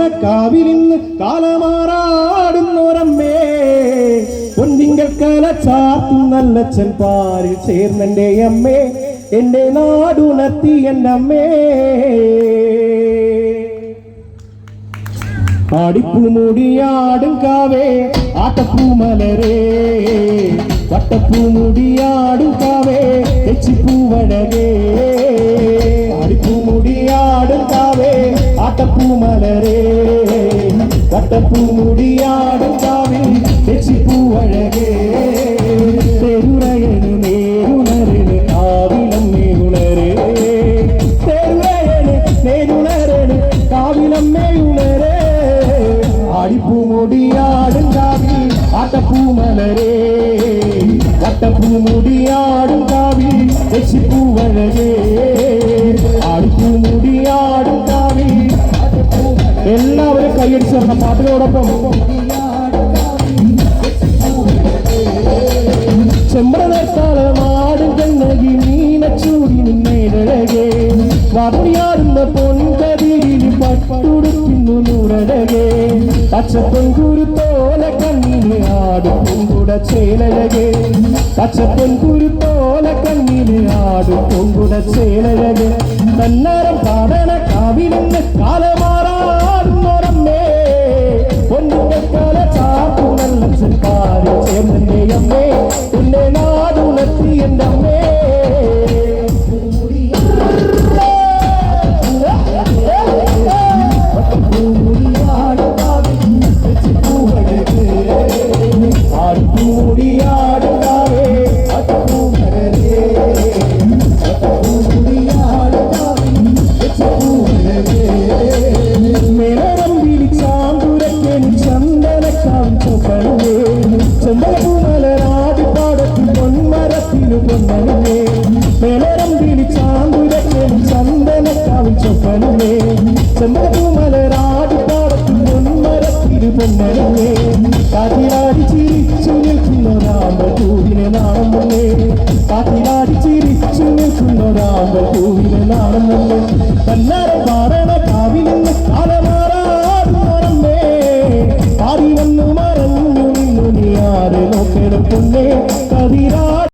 പാടണക്കാവിലിന്ന് കാലമാറാടുന്നോരമ്മേ പൊൻതിങ്കൾ കല ചാത്തും നല്ലച്ചൻ പാരിൽ ചേർന്നെന്റെ അമ്മേ എന്റെ നാടുണർത്തി എൻ്റെ അമ്മേ ആടിപ്പൂമുടിയാടും കാവേ ആട്ടപ്പൂമലരേ വട്ടപ്പൂമുടിയാടും കാവേ തെച്ചിപ്പൂവഴകേ ആടിപ്പൂമുടിയാടും കാവേ ആട്ടപ്പൂമലരേ വട്ടപ്പൂമുടിയാടും കാവേ തെച്ചിപ്പൂവഴകേ തെരുറയന് നേരുണരന് കാവിലം മേലുണരേ തെരുറയന് നേരുണരന് കാവിലം മേലുണരേ ആടിപ്പൂമുടിയാടും കാവിൽ ആട്ടപ്പൂമലരേ വട്ടപ്പൂമുടിയാടും കാവിൽ തെച്ചിപ്പൂവഴകേ ആടിപ്പൂമുടിയാടും കാവിൽ എല്ലാവരും കൈയടിച്ചു ചേർന്ന പാട്ടിനോടൊപ്പം ചെമ്പ്രനത്താളമാടും കണ്ണകി മീനച്ചൂടിനും നേരഴകേ വാർണിയാടുന്ന പൊൻകതിരിൽ പട്ടുടുക്കുന്നു നൂറഴകേ പച്ചപ്പൊൻകുരുത്തോല കണ്ണിന് ആടും പൊങ്കുട ചേലഴകേ പച്ചപ്പൊൻകുരുത്തോല കണ്ണിന് ആടും പൊങ്കുട ചേലഴകേ തന്നാരം പാടണ കാവിലെന്ന് കാലമാറാടുന്നോരമ്മേ പൊന്നുകല ചാപ്പു നല്ല ചെറുക്കാരി ചേർന്നെ അമ്മേ എന്നെ നാടുണർത്തി എൻ്റെ അമ്മേ കാത്തിലാടി ചിരിച്ചു നിൽക്കുന്നൊരാമ്പൽ പൂവിനെ നാണം മുന്നേ കാത്തിലാടി ചിരിച്ചു നിൽക്കുന്നൊരാമ്പൽ പൂവിനെ നാണം മുന്നേ തന്നാരം